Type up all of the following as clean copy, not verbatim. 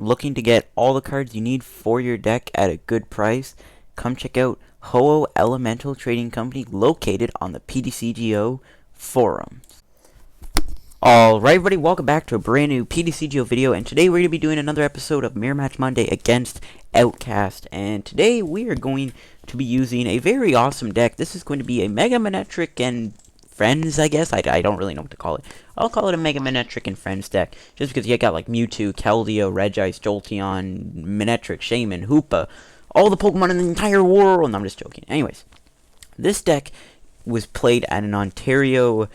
Looking to get all the cards you need for your deck at a good price? Come check out Ho-Oh Elemental Trading Company located on the PTCGO forum. Alright everybody, welcome back to a brand new PTCGO video, and today we're going to be doing another episode of Mirror Match Monday against Outcast, and today we are going to be using a very awesome deck. This is going to be a Mega Manectric and Friends, I guess. I don't really know what to call it. I'll call it a Mega Manectric and Friends deck, just because you got like Mewtwo, Keldeo, Regice, Jolteon, Manectric, Shaman, Hoopa, all the Pokemon in the entire world. No, I'm just joking. Anyways, this deck was played at an Ontario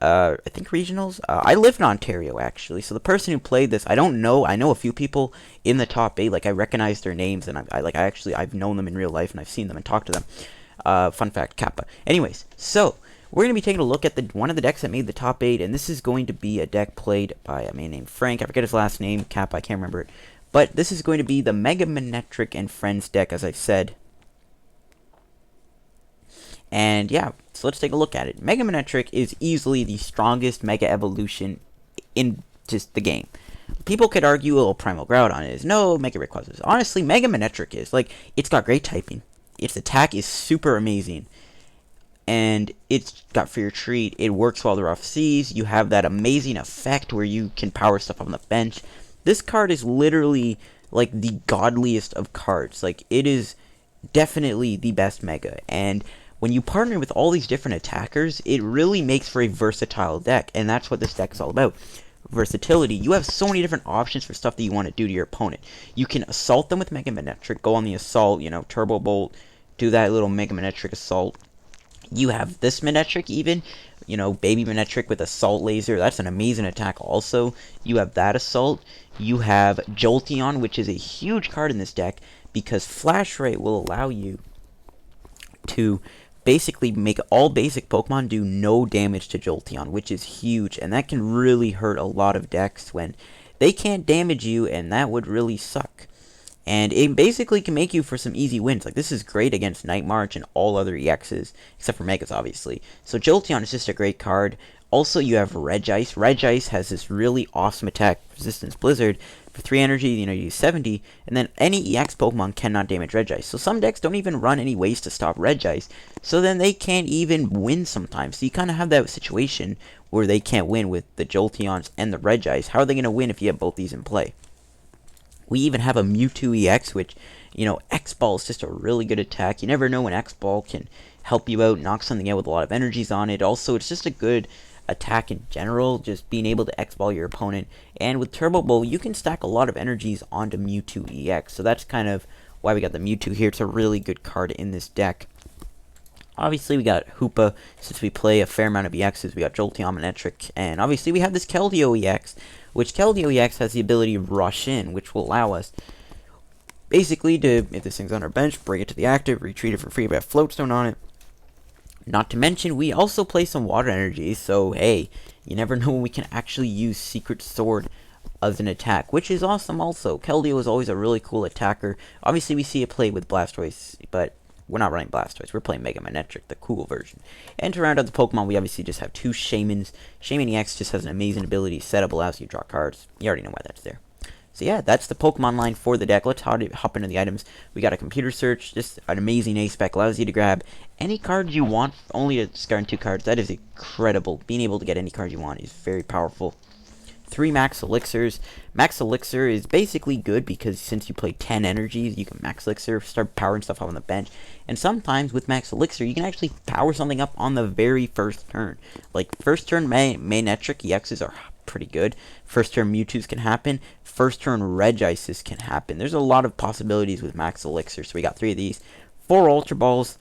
I think regionals. I live in Ontario actually, so the person who played this, I don't know. I know a few people in the top 8. Like I recognize their names, and I've known them in real life, and I've seen them and talked to them. Fun fact, Kappa. Anyways, so we're gonna be taking a look at one of the decks that made the top 8, and this is going to be a deck played by a man named Frank. I forget his last name, Kappa. I can't remember it, but this is going to be the Mega Manectric and Friends deck, as I said. And yeah, so let's take a look at it. Mega Manectric is easily the strongest Mega Evolution in just the game. People could argue, oh, Primal Groudon is. No, Mega Rayquaza is. Honestly, Mega Manectric is. Like, it's got great typing. Its attack is super amazing. And it's got For Your Treat. It works while they're off seas. You have that amazing effect where you can power stuff on the bench. This card is literally, like, the godliest of cards. Like, it is definitely the best Mega. And when you partner with all these different attackers, it really makes for a versatile deck, and that's what this deck is all about. Versatility. You have so many different options for stuff that you want to do to your opponent. You can assault them with Mega Manectric, go on the assault, you know, Turbo Bolt, do that little Mega Manectric assault. You have this Manectric even, you know, Baby Manectric with Assault Laser. That's an amazing attack also. You have that assault. You have Jolteon, which is a huge card in this deck, because Flash Ray will allow you to basically make all basic Pokemon do no damage to Jolteon, which is huge, and that can really hurt a lot of decks when they can't damage you, and that would really suck. And it basically can make you for some easy wins. Like, this is great against Night March and all other EXs, except for Megas, obviously. So Jolteon is just a great card. Also, you have Regice. Regice has this really awesome attack, Resistance Blizzard. For 3 energy, you know, you use 70, and then any EX Pokemon cannot damage Regice. So some decks don't even run any ways to stop Regice, so then they can't even win sometimes. So you kind of have that situation where they can't win with the Jolteons and the Regice. How are they going to win if you have both these in play? We even have a Mewtwo EX, which, you know, X-Ball is just a really good attack. You never know when X-Ball can help you out, knock something out with a lot of energies on it. Also, it's just a good attack in general, just being able to X-Ball your opponent. And with Turbo Bowl, you can stack a lot of energies onto Mewtwo EX. So that's kind of why we got the Mewtwo here. It's a really good card in this deck. Obviously, we got Hoopa, since we play a fair amount of EXs. We got Jolteon, Manectric, and obviously we have this Keldeo EX, which Keldeo EX has the ability to rush in, which will allow us basically to, if this thing's on our bench, bring it to the active, retreat it for free, but have Floatstone on it. Not to mention, we also play some water energies, so hey, you never know when we can actually use Secret Sword as an attack, which is awesome also. Keldeo is always a really cool attacker. Obviously, we see it play with Blastoise, but we're not running Blastoise. We're playing Mega Manectric, the cool version. And to round out the Pokemon, we obviously just have 2 Shamans. Shaman EX just has an amazing ability. Setup allows you to draw cards. You already know why that's there. So yeah, that's the Pokemon line for the deck. Let's hop into the items. We got a computer search, just an amazing A-Spec, allows you to grab any card you want, only to discard 2 cards. That is incredible. Being able to get any card you want is very powerful. 3 Max Elixirs. Max Elixir is basically good because since you play 10 energies, you can Max Elixir, start powering stuff up on the bench. And sometimes with Max Elixir, you can actually power something up on the very first turn. Like, first turn Manectric EXs are pretty good. First turn Mewtwo's can happen. First turn Regices can happen. There's a lot of possibilities with Max Elixir. So we got 3 of these. 4 Ultra Balls.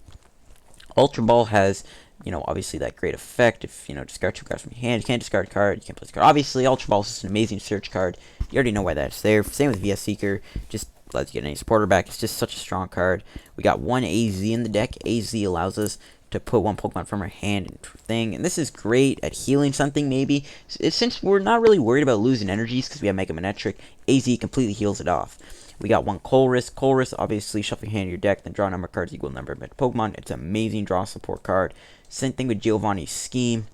Ultra Ball has, you know, obviously that great effect. If, you know, discard 2 cards from your hand, you can't discard a card, you can't play this card. Obviously, Ultra Ball is just an amazing search card. You already know why that's there. Same with VS Seeker. Just lets you get any supporter back. It's just such a strong card. We got 1 AZ in the deck. AZ allows us to put 1 Pokemon from our hand into a thing, and this is great at healing something maybe. Since we're not really worried about losing energies because we have Mega Manectric, AZ completely heals it off. We got 1 Colress. Colress, obviously, shuffle your hand to your deck, then draw a number of cards equal to the number of Pokemon. It's an amazing draw support card. Same thing with Giovanni's Scheme.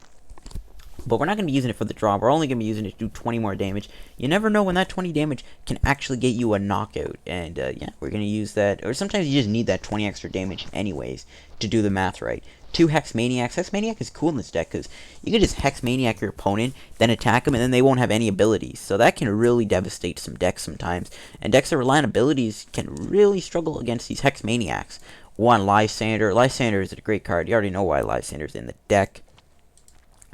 But we're not going to be using it for the draw. We're only going to be using it to do 20 more damage. You never know when that 20 damage can actually get you a knockout. And yeah, we're going to use that. Or sometimes you just need that 20 extra damage anyways to do the math right. 2 Hex Maniacs. Hex Maniac is cool in this deck because you can just Hex Maniac your opponent, then attack them, and then they won't have any abilities. So that can really devastate some decks sometimes. And decks that rely on abilities can really struggle against these Hex Maniacs. 1, Lysander. Lysander is a great card. You already know why Lysander's in the deck.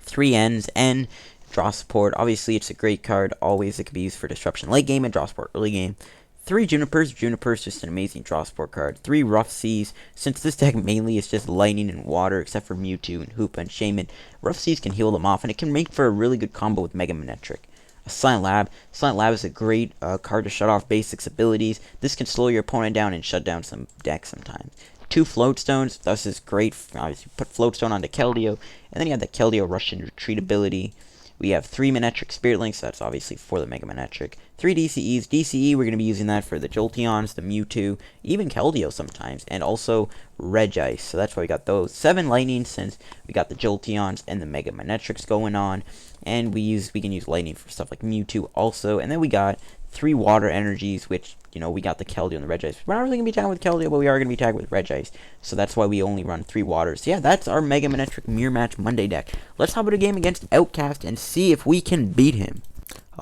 3 Ns, N, draw support. Obviously, it's a great card. Always, it can be used for disruption late game and draw support early game. 3 Junipers. Juniper's just an amazing draw support card. 3 Rough Seas. Since this deck mainly is just lightning and water, except for Mewtwo and Hoopa and Shaman, Rough Seas can heal them off, and it can make for a really good combo with Mega Manectric. A Silent Lab. Silent Lab is a great card to shut off basics abilities. This can slow your opponent down and shut down some decks sometimes. 2 Floatstones. This is great. Obviously, put Floatstone onto Keldeo, and then you have the Keldeo Rush and Retreat ability. We have 3 Manectric Spirit Links. That's obviously for the Mega Manectric. 3 DCEs. DCE, we're going to be using that for the Jolteons, the Mewtwo, even Keldeo sometimes, and also Regice. So that's why we got those. 7 Lightning, since we got the Jolteons and the Mega Manectrics going on. And we can use Lightning for stuff like Mewtwo also. And then we got 3 Water Energies, which, you know, we got the Keldeo and the Regice. We're not really going to be tagged with Keldeo, but we are going to be tagged with Regice. So that's why we only run 3 Waters. Yeah, that's our Mega Manectric Mirror Match Monday deck. Let's hop into a game against Outcast and see if we can beat him.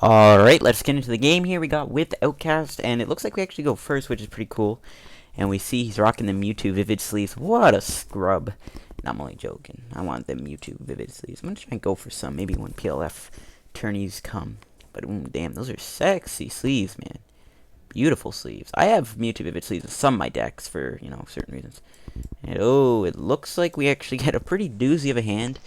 Alright, let's get into the game here. We got with Outcast, and it looks like we actually go first, which is pretty cool. And we see he's rocking the Mewtwo Vivid Sleeves. What a scrub. No, I'm only joking. I want the Mewtwo Vivid Sleeves. I'm going to try and go for some, maybe when PLF tourneys come. But damn, those are sexy sleeves, man. Beautiful sleeves. I have Mewtwo Vivid Sleeves in some of my decks for, you know, certain reasons. And oh, it looks like we actually get a pretty doozy of a hand.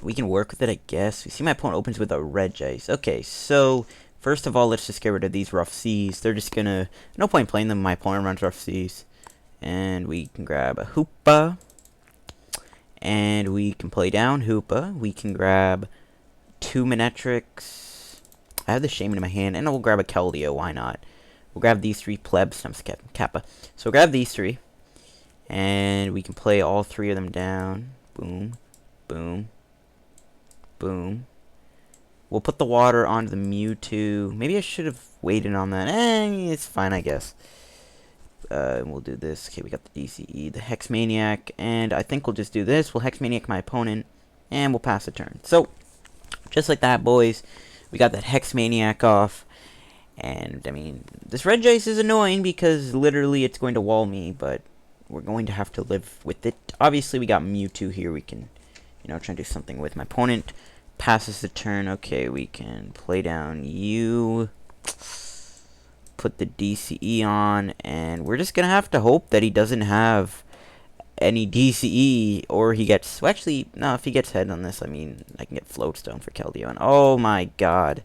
We can work with it, I guess. We see my opponent opens with a Regice. Okay, so first of all, let's just get rid of these Rough Seas. They're just gonna, no point playing them. My opponent runs Rough Seas. And we can grab a Hoopa. And we can play down Hoopa. We can grab 2 Manectrics. I have the Shaman in my hand, and we'll grab a Keldeo. Why not? We'll grab these 3 plebs. I'm skipping Kappa. So we'll grab these 3, and we can play all 3 of them down. Boom, boom, boom. We'll put the water onto the Mewtwo. Maybe I should have waited on that. It's fine, I guess. We'll do this. Okay, we got the DCE, the Hex Maniac, and I think we'll just do this. We'll Hex Maniac my opponent, and we'll pass the turn. So, just like that, boys, we got that Hex Maniac off. And, I mean, this Regice is annoying because literally it's going to wall me, but we're going to have to live with it. Obviously, we got Mewtwo here. We can, you know, try and do something with. My opponent passes the turn. Okay, we can play down you, put the DCE on, and we're just going to have to hope that he doesn't have any DCE, or he gets, well, actually, no, if he gets head on this, I mean, I can get Floatstone for Keldeo, and oh my god,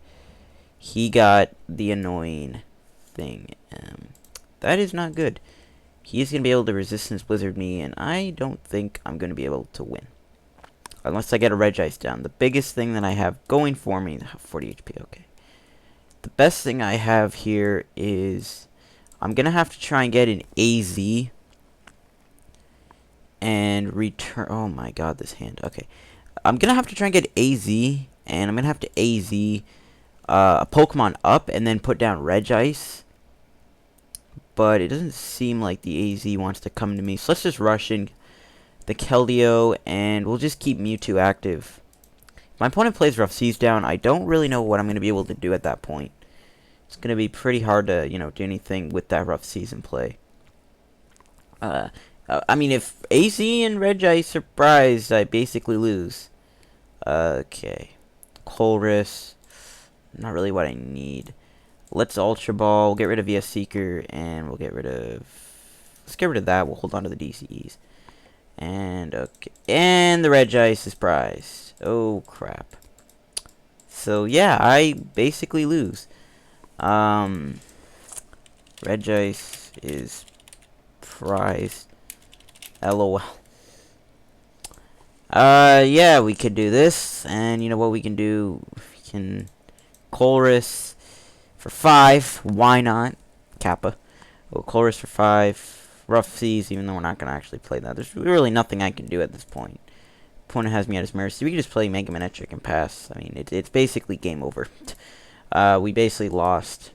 he got the annoying thing. That is not good. He's going to be able to Resistance Blizzard me, and I don't think I'm going to be able to win. Unless I get a Regice down. The biggest thing that I have going for me, 40 HP, okay. The best thing I have here is I'm going to have to try and get an AZ and return. Oh my god, this hand. Okay. I'm going to have to try and get AZ, and I'm going to have to AZ a Pokemon up and then put down Regice. But it doesn't seem like the AZ wants to come to me. So let's just rush in the Keldeo, and we'll just keep Mewtwo active. If my opponent plays Rough Seas down, I don't really know what I'm going to be able to do at that point. It's going to be pretty hard to, you know, do anything with that Rough Seas in play. I mean, if AZ and Regice surprised, I basically lose. Okay. Colress. Not really what I need. Let's Ultra Ball. We'll get rid of VS Seeker, and we'll get rid of... Let's get rid of that. We'll hold on to the DCEs. And, okay. And the Regice is prized. Oh, crap. So, yeah, I basically lose. Regice is prized. LOL. Yeah, we could do this. And you know what we can do? We can Colress for 5. Why not? Kappa. Well, Colress for 5. Rough Seas, even though we're not going to actually play that. There's really nothing I can do at this point. opponent has me at his mercy. We can just play Mega Manectric and pass. I mean, it's basically game over. We basically lost.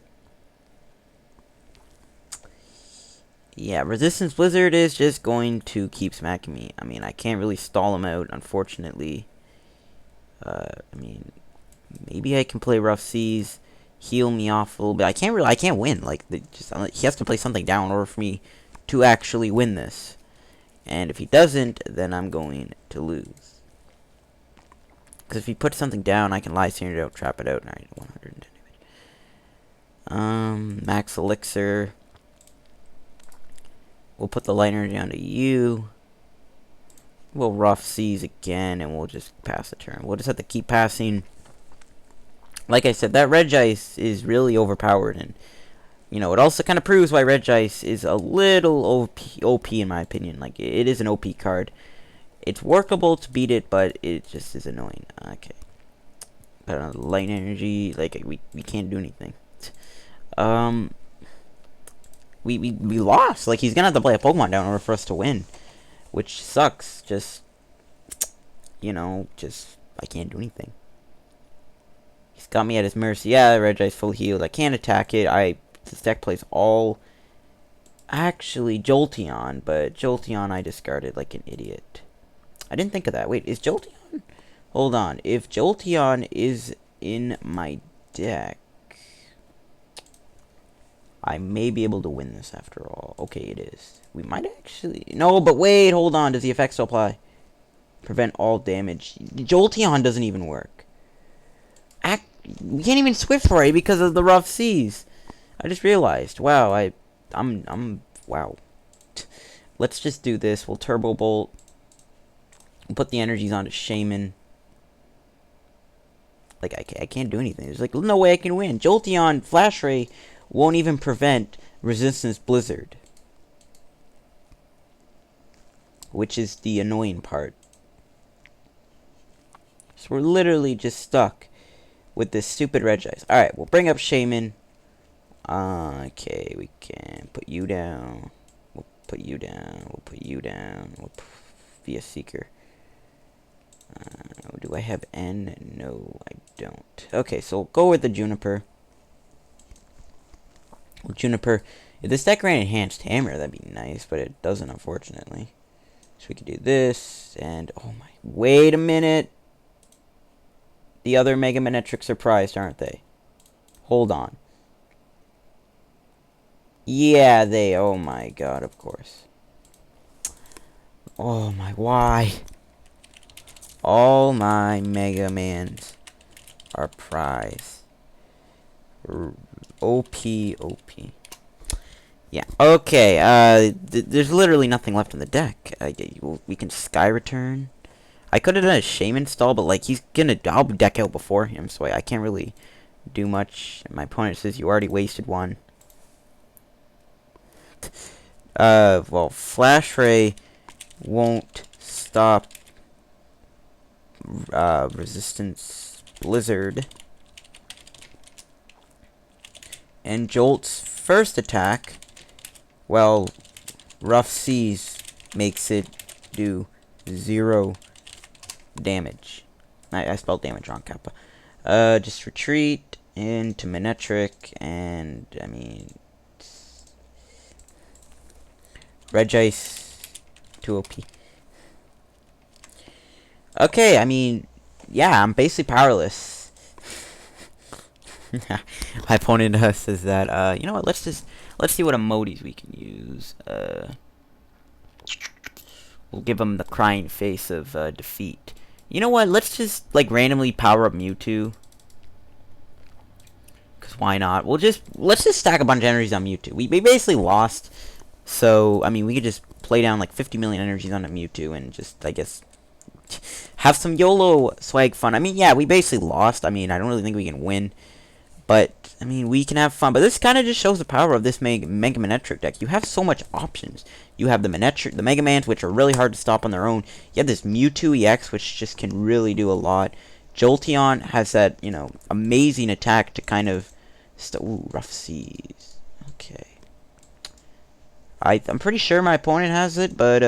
Yeah, Resistance Blizzard is just going to keep smacking me. I mean, I can't really stall him out, unfortunately. I mean, maybe I can play Rough Seas, heal me off a little bit. I can't win. Like, he has to play something down in order for me to actually win this. And if he doesn't, then I'm going to lose. Because if he puts something down, I can Lysander it out, trap it out, and I 110 damage. Max Elixir. We'll put the light energy onto you. We'll Rough Seas again, and we'll just pass the turn. We'll just have to keep passing. Like I said, that Regice is really overpowered, and you know, it also kind of proves why Regice is a little OP in my opinion. Like, it is an OP card. It's workable to beat it, but it just is annoying. Okay. But light energy, like, we can't do anything. We lost. Like, he's gonna have to play a Pokemon down in order for us to win, which sucks. Just, you know, I can't do anything. He's got me at his mercy. Yeah, Regice full healed. I can't attack it. This deck plays all, actually, Jolteon, but Jolteon I discarded like an idiot. I didn't think of that. Wait, is Jolteon? Hold on. If Jolteon is in my deck, I may be able to win this after all. Okay, it is. We might actually... No, but wait, hold on. Does the effect still apply? Prevent all damage. Jolteon doesn't even work. We can't even Swift Ray because of the Rough Seas. I just realized. Wow, I'm wow. Let's just do this. We'll Turbo Bolt. We'll put the energies onto Shaman. Like, I can't do anything. There's like no way I can win. Jolteon Flash Ray won't even prevent Resistance Blizzard, which is the annoying part. So we're literally just stuck with this stupid Regice. Alright, we'll bring up Shaman. Okay, we can put you down. We'll put you down. We'll put you down. We'll be a Seeker. Do I have N? No, I don't. Okay, so we'll go with the Juniper. Well, Juniper, if this deck ran Enhanced Hammer, that'd be nice, but it doesn't, unfortunately. So we could do this, and, oh my, wait a minute. The other Mega Manectrics are prized, aren't they? Hold on. Yeah, oh my god, of course. Oh my, why? All my Mega Mans are prized. OP. Yeah. Okay. There's literally nothing left in the deck. We can Sky Return. I could have done a Shaman stall, but like I'll deck out before him, so I can't really do much. My opponent says you already wasted one. Well, Flash Ray won't stop Resistance Blizzard. And Jolt's first attack, well, Rough Seas makes it do 0 damage. I spelled damage wrong, Kappa. Just retreat into Manectric, and, I mean, Regice 2 OP. Okay, I mean, yeah, I'm basically powerless. My opponent says that, you know what, let's see what emojis we can use. We'll give him the crying face of defeat. You know what, let's just, like, randomly power up Mewtwo. Because why not? Let's just stack a bunch of energies on Mewtwo. We basically lost, so, I mean, we could just play down, like, 50 million energies on a Mewtwo and just, I guess, have some YOLO swag fun. I mean, yeah, we basically lost. I mean, I don't really think we can win. But, I mean, we can have fun. But this kind of just shows the power of this Mega Manectric deck. You have so much options. You have the Mega Mans, which are really hard to stop on their own. You have this Mewtwo EX, which just can really do a lot. Jolteon has that, you know, amazing attack to kind of... Ooh, Rough Seas. Okay. I'm pretty sure my opponent has it, but,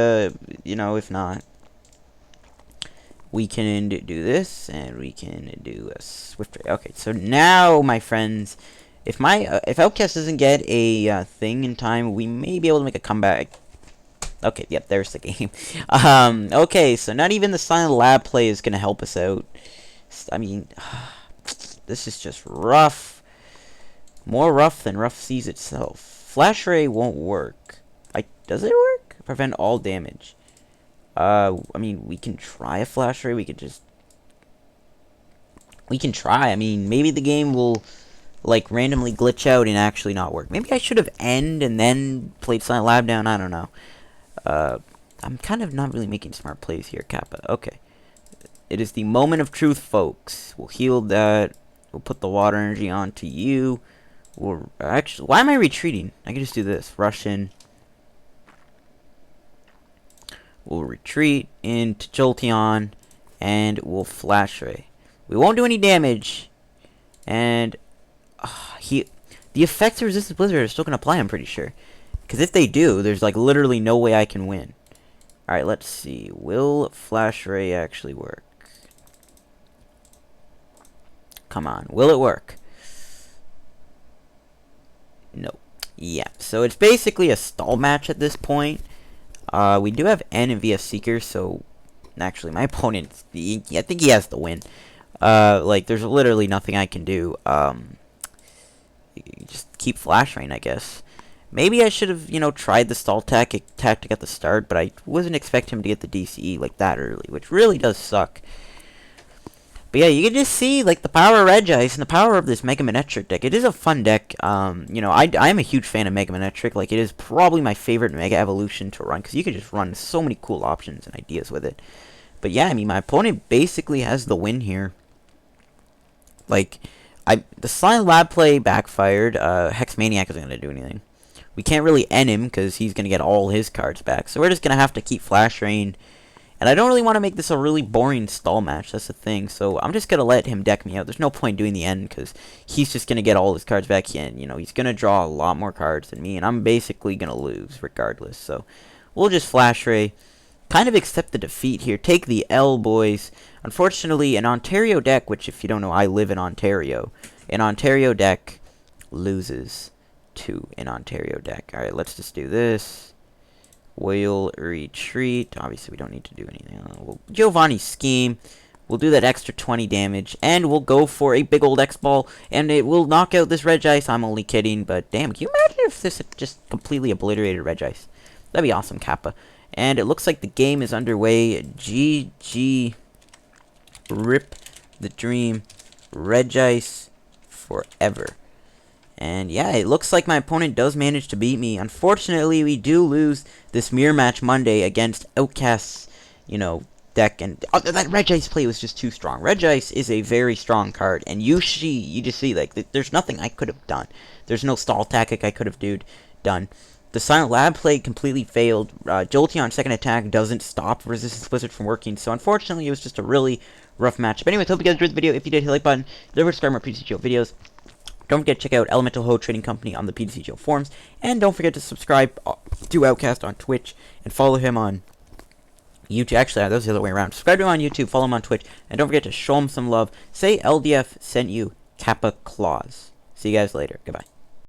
you know, if not... We can do this, and we can do a swift ray. Okay, so now, my friends, if Outcast doesn't get a thing in time, we may be able to make a comeback. Okay, yep, there's the game. Okay, so not even the Silent Lab play is gonna help us out. I mean, this is just rough. More rough than rough seas itself. Flash Ray won't work. Does it work? Prevent all damage. I mean, we can try a Flash Ray. We can try. I mean, maybe the game will, like, randomly glitch out and actually not work. Maybe I should have end and then played Silent Lab down. I don't know. I'm kind of not really making smart plays here, Kappa. Okay. It is the moment of truth, folks. We'll heal that. We'll put the water energy onto you. Actually, why am I retreating? I can just do this. Rush in. We'll retreat into Jolteon, and we'll Flash Ray. We won't do any damage, and the effects of Resistance Blizzard are still going to apply, I'm pretty sure. Because if they do, there's like literally no way I can win. Alright, let's see. Will Flash Ray actually work? Come on, will it work? No. Yeah, so it's basically a stall match at this point. We do have N and VF Seeker, so actually my opponent, I think he has the win. Like, there's literally nothing I can do. Just keep Flash Rain, I guess. Maybe I should have, tried the stall tactic at the start, but I wasn't expecting him to get the DCE like that early, which really does suck. But yeah, you can just see, like, the power of Regice and the power of this Mega Manectric deck. It is a fun deck. I am a huge fan of Mega Manectric. Like, it is probably my favorite Mega Evolution to run, because you can just run so many cool options and ideas with it. But yeah, I mean, my opponent basically has the win here. Like, the Silent Lab play backfired. Hex Maniac isn't going to do anything. We can't really end him, because he's going to get all his cards back. So we're just going to have to keep Flash Rain. And I don't really want to make this a really boring stall match, that's the thing. So I'm just going to let him deck me out. There's no point doing the end, because he's just going to get all his cards back in. He's going to draw a lot more cards than me, and I'm basically going to lose regardless. So we'll just Flash Ray. Kind of accept the defeat here. Take the L, boys. Unfortunately, an Ontario deck, which if you don't know, I live in Ontario. An Ontario deck loses to an Ontario deck. Alright, let's just do this. We'll retreat. Obviously, we don't need to do anything. We'll Giovanni Scheme. We'll do that extra 20 damage. And we'll go for a big old X-Ball. And it will knock out this Regice. I'm only kidding. But damn, can you imagine if this had just completely obliterated Regice? That'd be awesome, Kappa. And it looks like the game is underway. GG. Rip the dream. Regice forever. And yeah, it looks like my opponent does manage to beat me. Unfortunately, we do lose this mirror match Monday against Outcast's, deck. And that Regice play was just too strong. Regice is a very strong card. And you just see, like, there's nothing I could have done. There's no stall tactic I could have done. The Silent Lab play completely failed. Jolteon second attack doesn't stop Resistance Blizzard from working. So unfortunately, it was just a really rough match. But anyways, hope you guys enjoyed the video. If you did, hit the like button. Don't forget to subscribe to more PTCGO videos. Don't forget to check out Elemental Ho Trading Company on the PTCGO forums. And don't forget to subscribe to Outcast on Twitch. And follow him on YouTube. Actually, that was the other way around. Subscribe to him on YouTube. Follow him on Twitch. And don't forget to show him some love. Say LDF sent you Kappa Claus. See you guys later. Goodbye.